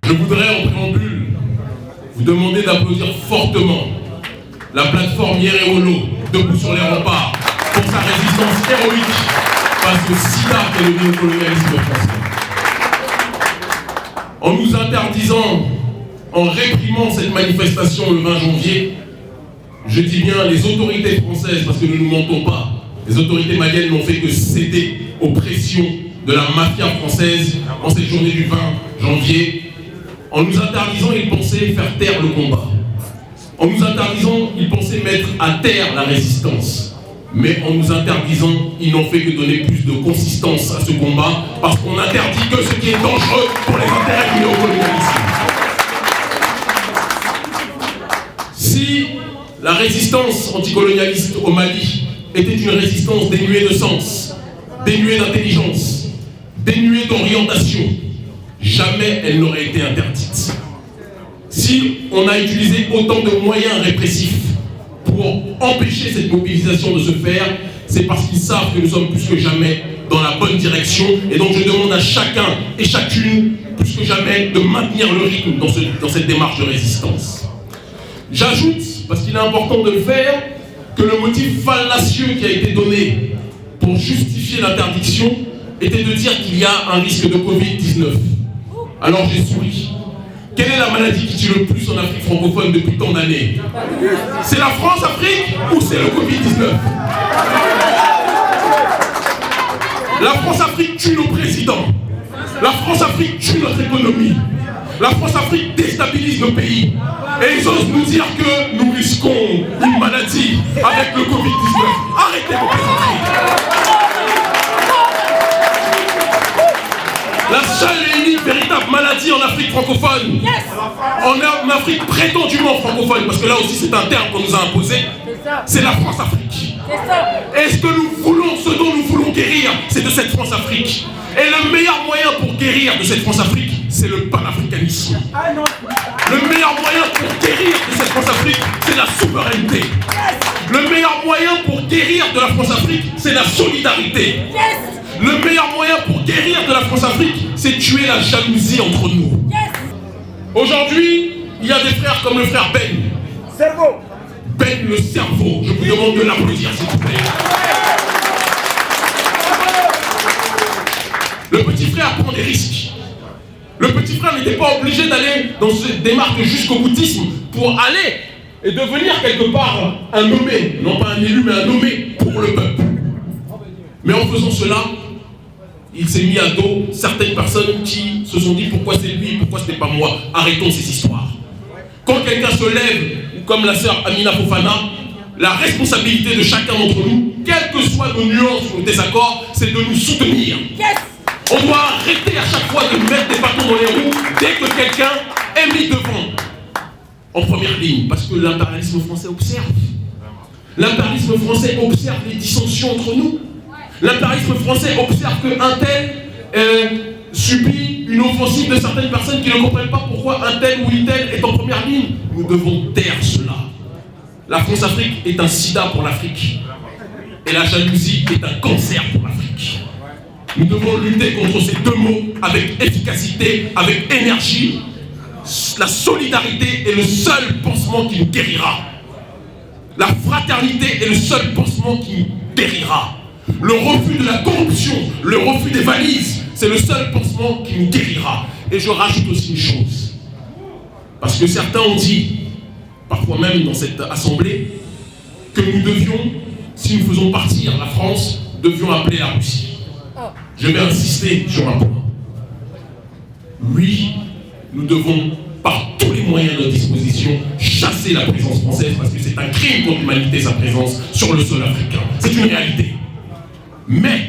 Je voudrais en préambule vous demander d'applaudir fortement la plateforme Yeréolo, debout sur les remparts, pour sa résistance héroïque face au sida qu'est le néocolonialisme français. En nous interdisant, en réprimant cette manifestation le 20 janvier, je dis bien les autorités françaises, parce que nous ne mentons pas, les autorités maliennes n'ont fait que céder aux pressions de la mafia française en cette journée du 20 janvier. En nous interdisant, ils pensaient faire taire le combat. En nous interdisant, ils pensaient mettre à terre la résistance. Mais en nous interdisant, ils n'ont fait que donner plus de consistance à ce combat, parce qu'on n'interdit que ce qui est dangereux pour les intérêts du néocolonialisme. Si la résistance anticolonialiste au Mali était une résistance dénuée de sens, dénuée d'intelligence, dénuée d'orientation, jamais elle n'aurait été interdite. Si on a utilisé autant de moyens répressifs pour empêcher cette mobilisation de se faire, c'est parce qu'ils savent que nous sommes plus que jamais dans la bonne direction. Et donc je demande à chacun et chacune, plus que jamais, de maintenir le rythme dans cette démarche de résistance. J'ajoute, parce qu'il est important de le faire, que le motif fallacieux qui a été donné pour justifier l'interdiction était de dire qu'il y a un risque de Covid-19. Alors j'ai souri. Quelle est la maladie qui tue le plus en Afrique francophone depuis tant d'années? C'est la France-Afrique ou c'est le Covid-19? La France-Afrique tue nos présidents. La France-Afrique tue notre économie. La France-Afrique déstabilise nos pays. Et ils osent nous dire que nous risquons une maladie avec le Covid-19. Arrêtez vos plaisanteries. La seule et unique véritable maladie en Afrique francophone, en Afrique prétendument francophone, parce que là aussi c'est un terme qu'on nous a imposé, c'est la France-Afrique. Et ce que nous voulons, ce dont nous voulons guérir, c'est de cette France-Afrique. Et le meilleur moyen pour guérir de cette France-Afrique, c'est le panafricanisme. Le meilleur moyen pour guérir de cette France-Afrique, c'est la souveraineté. Le meilleur moyen pour guérir de la France-Afrique, c'est la solidarité. Le meilleur moyen pour guérir de la France-Afrique, c'est tuer la jalousie entre nous. Aujourd'hui, il y a des frères comme le frère Ben. Cerveau. Ben le cerveau. Je vous demande de l'applaudir, s'il vous plaît. Le petit frère prend des risques. Le petit frère n'était pas obligé d'aller dans cette démarche jusqu'au boutisme pour aller et devenir quelque part un nommé, non pas un élu, mais un nommé pour le peuple. Mais en faisant cela, il s'est mis à dos certaines personnes qui se sont dit pourquoi c'est lui, pourquoi ce n'est pas moi. Arrêtons ces histoires. Quand quelqu'un se lève, comme la sœur Amina Fofana, la responsabilité de chacun d'entre nous, quelles que soient nos nuances ou nos désaccords, c'est de nous soutenir. On doit arrêter à chaque fois de mettre des bâtons dans les roues dès que quelqu'un est mis devant, en première ligne, parce que l'impérialisme français observe. L'impérialisme français observe les dissensions entre nous. L'impérialisme français observe qu'un tel subit une offensive de certaines personnes qui ne comprennent pas pourquoi un tel ou une telle est en première ligne. Nous devons taire cela. La France-Afrique est un sida pour l'Afrique. Et la jalousie est un cancer pour l'Afrique. Nous devons lutter contre ces deux mots avec efficacité, avec énergie. La solidarité est le seul pansement qui nous guérira. La fraternité est le seul pansement qui nous guérira. Le refus de la corruption, le refus des valises, c'est le seul pansement qui nous guérira. Et je rajoute aussi une chose. Parce que certains ont dit, parfois même dans cette assemblée, que nous devions, si nous faisons partir la France, devions appeler la Russie. Je vais insister sur un point. Oui, nous devons, par tous les moyens de notre disposition, chasser la présence française, parce que c'est un crime contre l'humanité, sa présence sur le sol africain. C'est une réalité. Mais,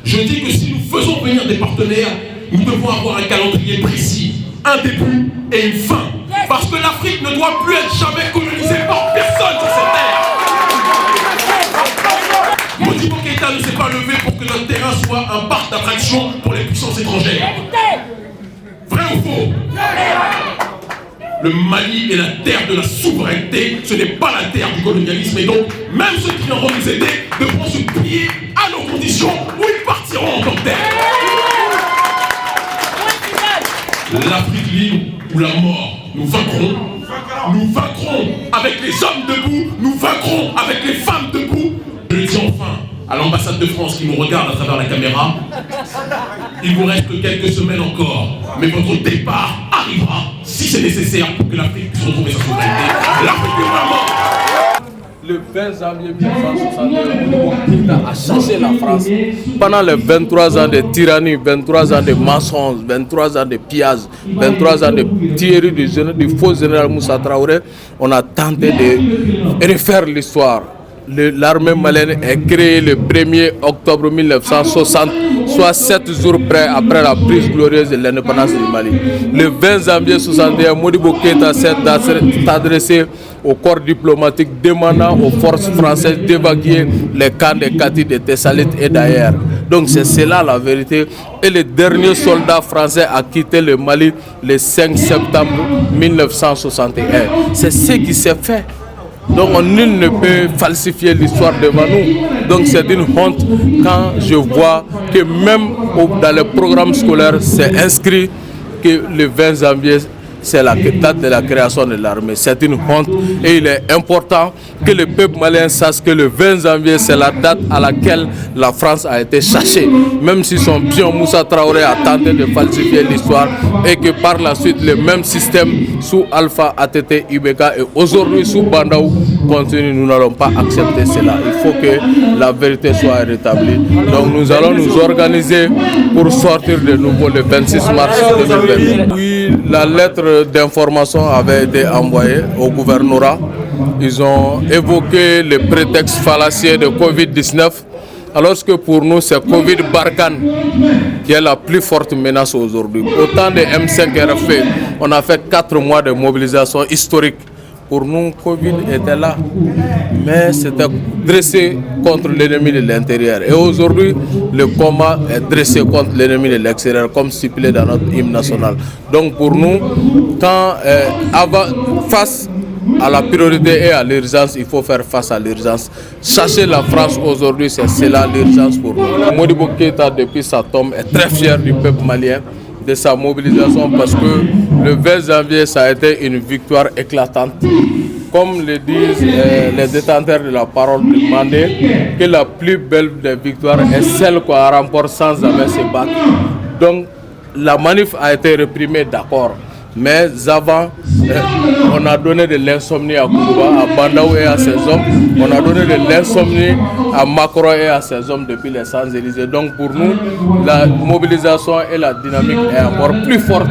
je dis que si nous faisons venir des partenaires, nous devons avoir un calendrier précis, un début et une fin. Parce que l'Afrique ne doit plus être jamais colonisée par personne sur cette terre. Modibo Keïta ne s'est pas levé pour que notre terrain soit un parc d'attraction pour les puissances étrangères. Vrai ou faux? Le Mali est la terre de la souveraineté, ce n'est pas la terre du colonialisme. Et donc, même ceux qui viendront nous aider devront se plier à nos conditions ou ils partiront en tant que tels. L'Afrique libre ou la mort, nous vaincrons. Nous vaincrons avec les hommes debout, nous vaincrons avec les femmes debout. Je le dis enfin à l'ambassade de France qui nous regarde à travers la caméra, il vous reste quelques semaines encore, mais votre départ arrivera si c'est nécessaire pour que l'Afrique puisse retrouver sa souveraineté. L'Afrique est vraiment... Le 20 janvier 1962, a changé la France. Pendant les 23 ans de tyrannie, 23 ans de mensonges, 23 ans de pillage, 23 ans de tuerie du faux général Moussa Traoré, on a tenté de refaire l'histoire. L'armée malienne est créée le 1er octobre 1960, soit 7 jours près après la prise glorieuse de l'indépendance du Mali. Le 20 janvier 1961, Modibo Keïta s'est adressé au corps diplomatique demandant aux forces françaises d'évacuer les camps de Kati, de Tessalit et d'ailleurs. Donc c'est cela la vérité. Et le dernier soldat français a quitté le Mali le 5 septembre 1961. C'est ce qui s'est fait. Donc nul ne peut falsifier l'histoire devant nous. Donc c'est une honte quand je vois que même dans les programmes scolaires, c'est inscrit que le 20 janvier, c'est la date de la création de l'armée. C'est une honte et il est important que le peuple malien sache que le 20 janvier, c'est la date à laquelle la France a été chassée. Même si son pion Moussa Traoré a tenté de falsifier l'histoire et que par la suite, le même système sous Alpha ATT Ibeka et aujourd'hui sous Bandaou continue, nous n'allons pas accepter cela. Il faut que la vérité soit rétablie. Donc nous allons nous organiser pour sortir de nouveau le 26 mars 2020. Oui, la lettre d'information avait été envoyée au gouvernorat. Ils ont évoqué le prétexte fallacieux de Covid-19, alors que pour nous, c'est Covid-Barkhane qui est la plus forte menace aujourd'hui. Autant de M5 RFP, on a fait 4 mois de mobilisation historique. Pour nous, Covid était là, mais c'était dressé contre l'ennemi de l'intérieur. Et aujourd'hui, le combat est dressé contre l'ennemi de l'extérieur, comme stipulé dans notre hymne national. Donc pour nous, face à la priorité et à l'urgence, il faut faire face à l'urgence. Chercher la France aujourd'hui, c'est cela l'urgence pour nous. Modibo Keïta, depuis sa tombe, est très fier du peuple malien, de sa mobilisation, parce que le 20 janvier, ça a été une victoire éclatante. Comme le disent les détenteurs de la parole du Mandé, que la plus belle des victoires est celle qu'on remporte sans jamais se battre. Donc la manif a été réprimée, d'accord. Mais avant, on a donné de l'insomnie à Kourouba, à Bandaou et à ses hommes. On a donné de l'insomnie à Macron et à ses hommes depuis les Champs-Élysées. Donc pour nous, la mobilisation et la dynamique est encore plus forte.